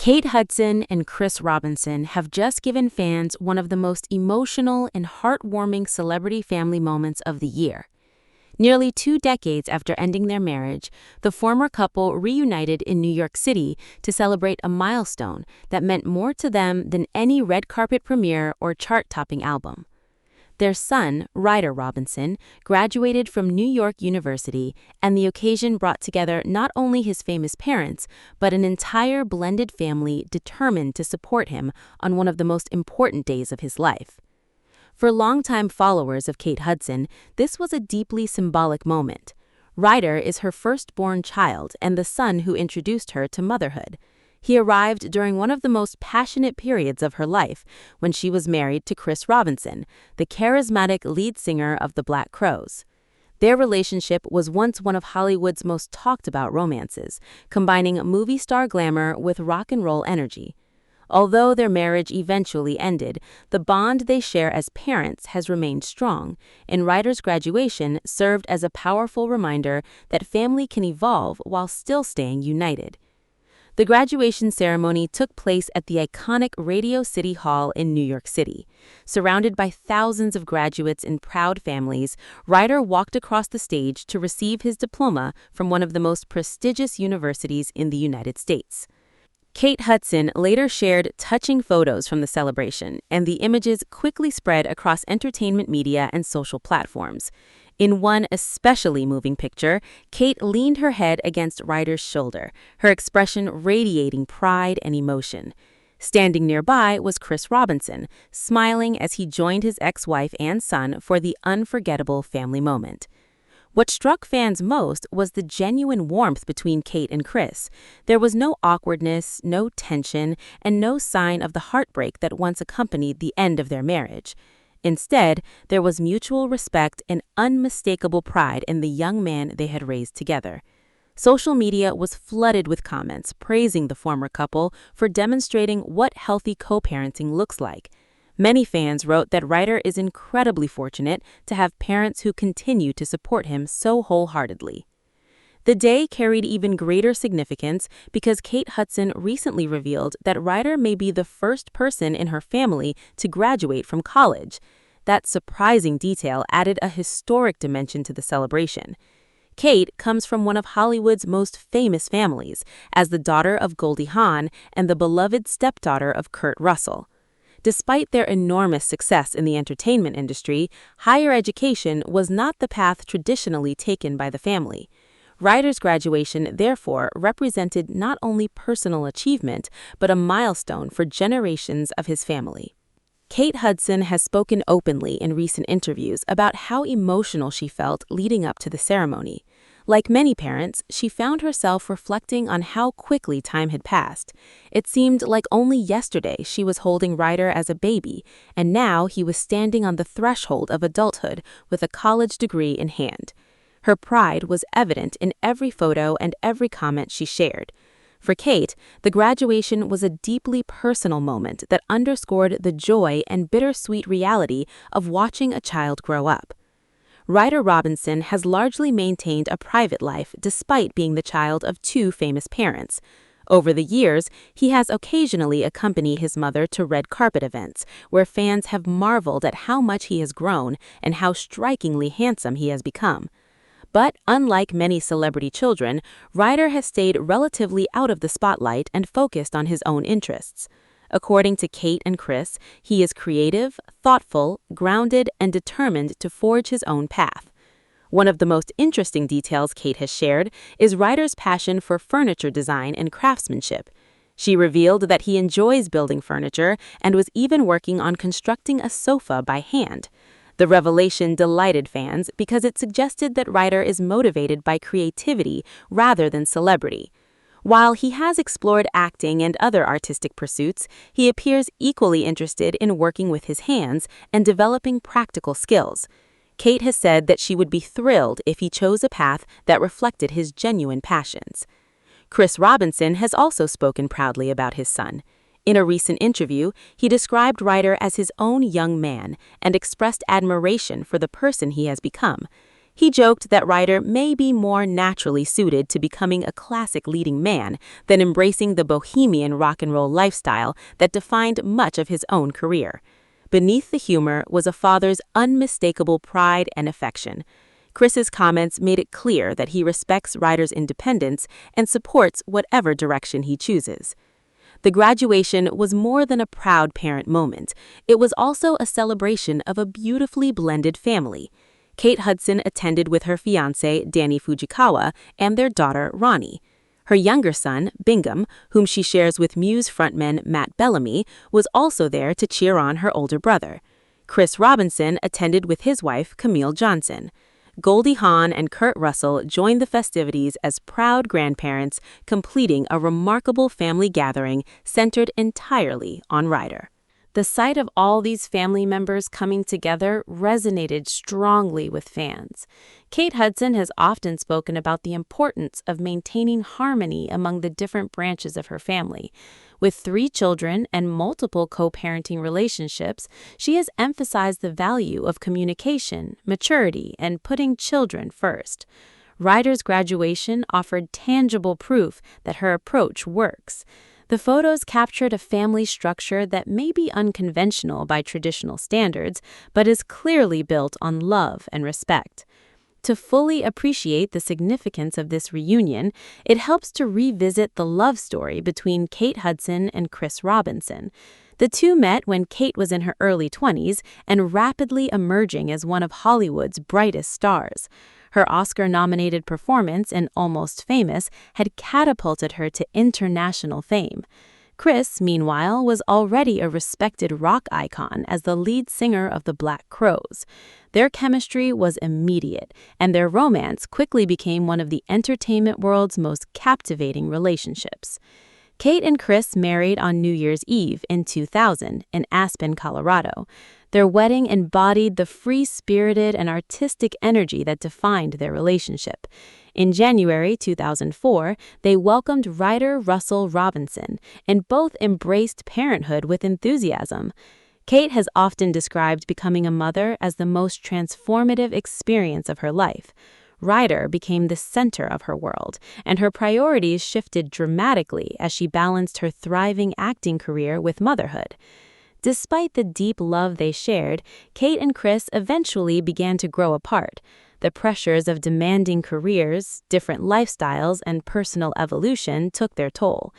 Kate Hudson and Chris Robinson have just given fans one of the most emotional and heartwarming celebrity family moments of the year. Nearly 2 decades after ending their marriage, the former couple reunited in New York City to celebrate a milestone that meant more to them than any red carpet premiere or chart-topping album. Their son, Ryder Robinson, graduated from New York University, and the occasion brought together not only his famous parents, but an entire blended family determined to support him on one of the most important days of his life. For longtime followers of Kate Hudson, this was a deeply symbolic moment. Ryder is her firstborn child and the son who introduced her to motherhood. He arrived during one of the most passionate periods of her life, when she was married to Chris Robinson, the charismatic lead singer of the Black Crowes. Their relationship was once one of Hollywood's most talked-about romances, combining movie star glamour with rock and roll energy. Although their marriage eventually ended, the bond they share as parents has remained strong, and Ryder's graduation served as a powerful reminder that family can evolve while still staying united. The graduation ceremony took place at the iconic Radio City Hall in New York City. Surrounded by thousands of graduates and proud families, Ryder walked across the stage to receive his diploma from one of the most prestigious universities in the United States. Kate Hudson later shared touching photos from the celebration, and the images quickly spread across entertainment media and social platforms. In one especially moving picture, Kate leaned her head against Ryder's shoulder, her expression radiating pride and emotion. Standing nearby was Chris Robinson, smiling as he joined his ex-wife and son for the unforgettable family moment. What struck fans most was the genuine warmth between Kate and Chris. There was no awkwardness, no tension, and no sign of the heartbreak that once accompanied the end of their marriage. Instead, there was mutual respect and unmistakable pride in the young man they had raised together. Social media was flooded with comments praising the former couple for demonstrating what healthy co-parenting looks like. Many fans wrote that Ryder is incredibly fortunate to have parents who continue to support him so wholeheartedly. The day carried even greater significance because Kate Hudson recently revealed that Ryder may be the first person in her family to graduate from college. That surprising detail added a historic dimension to the celebration. Kate comes from one of Hollywood's most famous families, as the daughter of Goldie Hawn and the beloved stepdaughter of Kurt Russell. Despite their enormous success in the entertainment industry, higher education was not the path traditionally taken by the family. Ryder's graduation, therefore, represented not only personal achievement, but a milestone for generations of his family. Kate Hudson has spoken openly in recent interviews about how emotional she felt leading up to the ceremony. Like many parents, she found herself reflecting on how quickly time had passed. It seemed like only yesterday she was holding Ryder as a baby, and now he was standing on the threshold of adulthood with a college degree in hand. Her pride was evident in every photo and every comment she shared. For Kate, the graduation was a deeply personal moment that underscored the joy and bittersweet reality of watching a child grow up. Ryder Robinson has largely maintained a private life despite being the child of 2 famous parents. Over the years, he has occasionally accompanied his mother to red carpet events, where fans have marveled at how much he has grown and how strikingly handsome he has become. But unlike many celebrity children, Ryder has stayed relatively out of the spotlight and focused on his own interests. According to Kate and Chris, he is creative, thoughtful, grounded, and determined to forge his own path. One of the most interesting details Kate has shared is Ryder's passion for furniture design and craftsmanship. She revealed that he enjoys building furniture and was even working on constructing a sofa by hand. The revelation delighted fans because it suggested that Ryder is motivated by creativity rather than celebrity. While he has explored acting and other artistic pursuits, he appears equally interested in working with his hands and developing practical skills. Kate has said that she would be thrilled if he chose a path that reflected his genuine passions. Chris Robinson has also spoken proudly about his son. In a recent interview, he described Ryder as his own young man and expressed admiration for the person he has become. He joked that Ryder may be more naturally suited to becoming a classic leading man than embracing the bohemian rock and roll lifestyle that defined much of his own career. Beneath the humor was a father's unmistakable pride and affection. Chris's comments made it clear that he respects Ryder's independence and supports whatever direction he chooses. The graduation was more than a proud parent moment. It was also a celebration of a beautifully blended family. Kate Hudson attended with her fiancé, Danny Fujikawa, and their daughter, Ronnie. Her younger son, Bingham, whom she shares with Muse frontman Matt Bellamy, was also there to cheer on her older brother. Chris Robinson attended with his wife, Camille Johnson. Goldie Hawn and Kurt Russell joined the festivities as proud grandparents, completing a remarkable family gathering centered entirely on Ryder. The sight of all these family members coming together resonated strongly with fans. Kate Hudson has often spoken about the importance of maintaining harmony among the different branches of her family. With 3 children and multiple co-parenting relationships, she has emphasized the value of communication, maturity, and putting children first. Ryder's graduation offered tangible proof that her approach works. The photos captured a family structure that may be unconventional by traditional standards, but is clearly built on love and respect. To fully appreciate the significance of this reunion, it helps to revisit the love story between Kate Hudson and Chris Robinson. The two met when Kate was in her early 20s and rapidly emerging as one of Hollywood's brightest stars. Her Oscar-nominated performance in Almost Famous had catapulted her to international fame. Chris, meanwhile, was already a respected rock icon as the lead singer of the Black Crowes. Their chemistry was immediate, and their romance quickly became one of the entertainment world's most captivating relationships. Kate and Chris married on New Year's Eve in 2000 in Aspen, Colorado. Their wedding embodied the free-spirited and artistic energy that defined their relationship. In January 2004, they welcomed Ryder Russell Robinson, and both embraced parenthood with enthusiasm. Kate has often described becoming a mother as the most transformative experience of her life. Ryder became the center of her world, and her priorities shifted dramatically as she balanced her thriving acting career with motherhood. Despite the deep love they shared, Kate and Chris eventually began to grow apart. The pressures of demanding careers, different lifestyles, and personal evolution took their toll.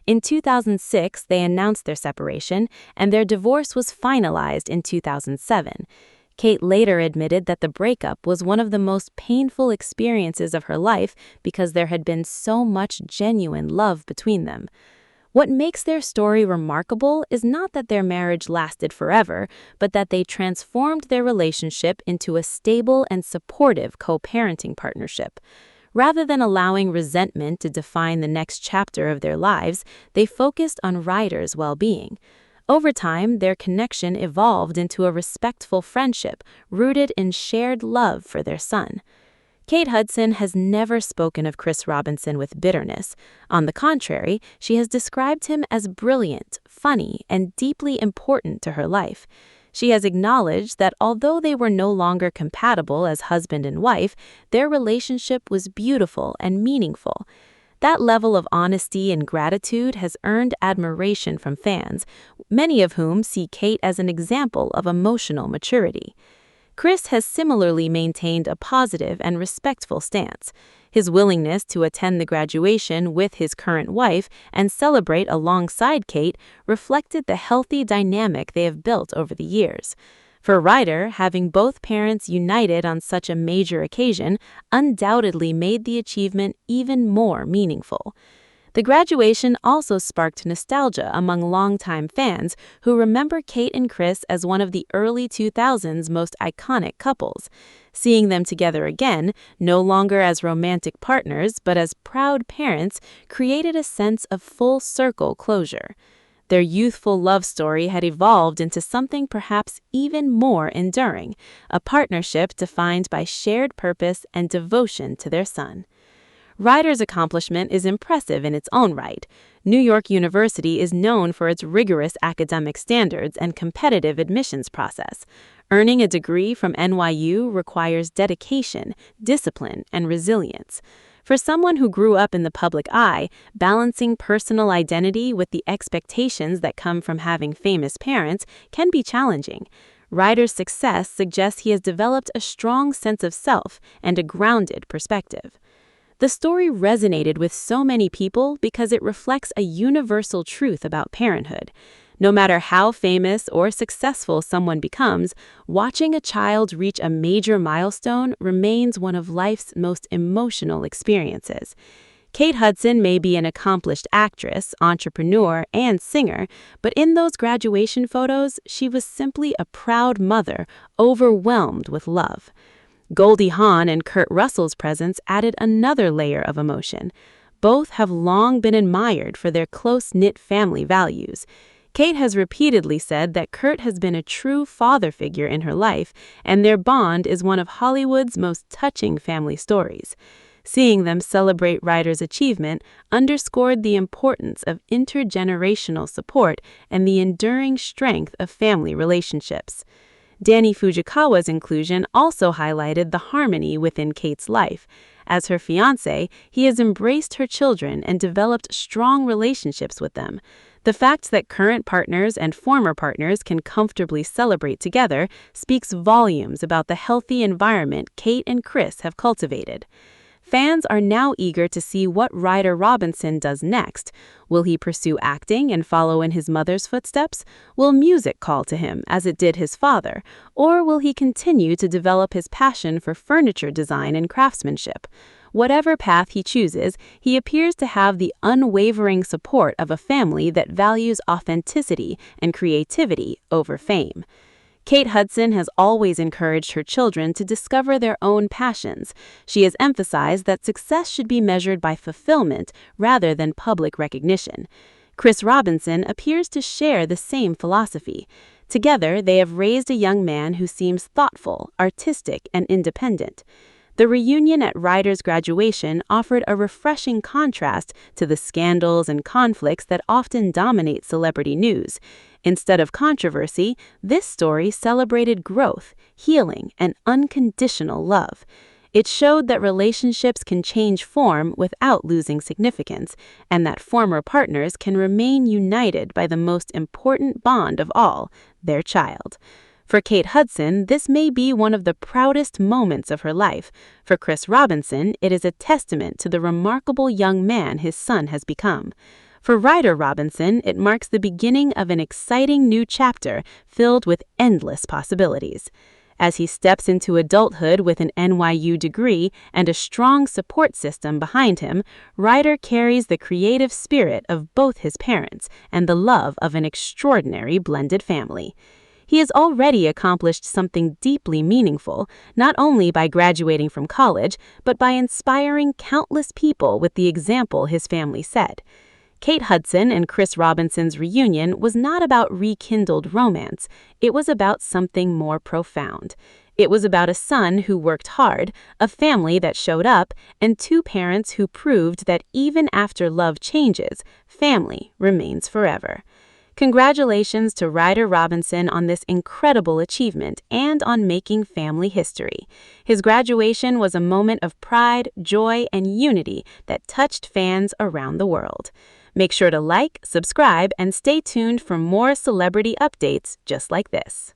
In 2006, they announced their separation, and their divorce was finalized in 2007. Kate later admitted that the breakup was one of the most painful experiences of her life because there had been so much genuine love between them. What makes their story remarkable is not that their marriage lasted forever, but that they transformed their relationship into a stable and supportive co-parenting partnership. Rather than allowing resentment to define the next chapter of their lives, they focused on Ryder's well-being. Over time, their connection evolved into a respectful friendship rooted in shared love for their son. Kate Hudson has never spoken of Chris Robinson with bitterness. On the contrary, she has described him as brilliant, funny, and deeply important to her life. She has acknowledged that although they were no longer compatible as husband and wife, their relationship was beautiful and meaningful. That level of honesty and gratitude has earned admiration from fans, many of whom see Kate as an example of emotional maturity. Chris has similarly maintained a positive and respectful stance. His willingness to attend the graduation with his current wife and celebrate alongside Kate reflected the healthy dynamic they have built over the years. For Ryder, having both parents united on such a major occasion undoubtedly made the achievement even more meaningful. The graduation also sparked nostalgia among longtime fans who remember Kate and Chris as one of the early 2000s most iconic couples. Seeing them together again, no longer as romantic partners but as proud parents, created a sense of full-circle closure. Their youthful love story had evolved into something perhaps even more enduring, a partnership defined by shared purpose and devotion to their son. Ryder's accomplishment is impressive in its own right. New York University is known for its rigorous academic standards and competitive admissions process. Earning a degree from NYU requires dedication, discipline, and resilience. For someone who grew up in the public eye, balancing personal identity with the expectations that come from having famous parents can be challenging. Ryder's success suggests he has developed a strong sense of self and a grounded perspective. The story resonated with so many people because it reflects a universal truth about parenthood. No matter how famous or successful someone becomes, watching a child reach a major milestone remains one of life's most emotional experiences. Kate Hudson may be an accomplished actress, entrepreneur, and singer, but in those graduation photos, she was simply a proud mother, overwhelmed with love. Goldie Hawn and Kurt Russell's presence added another layer of emotion. Both have long been admired for their close-knit family values. Kate has repeatedly said that Kurt has been a true father figure in her life, and their bond is one of Hollywood's most touching family stories. Seeing them celebrate Ryder's achievement underscored the importance of intergenerational support and the enduring strength of family relationships. Danny Fujikawa's inclusion also highlighted the harmony within Kate's life. As her fiancé, he has embraced her children and developed strong relationships with them. The fact that current partners and former partners can comfortably celebrate together speaks volumes about the healthy environment Kate and Chris have cultivated. Fans are now eager to see what Ryder Robinson does next. Will he pursue acting and follow in his mother's footsteps? Will music call to him, as it did his father? Or will he continue to develop his passion for furniture design and craftsmanship? Whatever path he chooses, he appears to have the unwavering support of a family that values authenticity and creativity over fame. Kate Hudson has always encouraged her children to discover their own passions. She has emphasized that success should be measured by fulfillment rather than public recognition. Chris Robinson appears to share the same philosophy. Together, they have raised a young man who seems thoughtful, artistic, and independent. The reunion at Ryder's graduation offered a refreshing contrast to the scandals and conflicts that often dominate celebrity news. Instead of controversy, this story celebrated growth, healing, and unconditional love. It showed that relationships can change form without losing significance, and that former partners can remain united by the most important bond of all, their child. For Kate Hudson, this may be one of the proudest moments of her life. For Chris Robinson, it is a testament to the remarkable young man his son has become. For Ryder Robinson, it marks the beginning of an exciting new chapter filled with endless possibilities. As he steps into adulthood with an NYU degree and a strong support system behind him, Ryder carries the creative spirit of both his parents and the love of an extraordinary blended family. He has already accomplished something deeply meaningful, not only by graduating from college, but by inspiring countless people with the example his family set. Kate Hudson and Chris Robinson's reunion was not about rekindled romance. It was about something more profound. It was about a son who worked hard, a family that showed up, and two parents who proved that even after love changes, family remains forever. Congratulations to Ryder Robinson on this incredible achievement and on making family history. His graduation was a moment of pride, joy, and unity that touched fans around the world. Make sure to like, subscribe, and stay tuned for more celebrity updates just like this.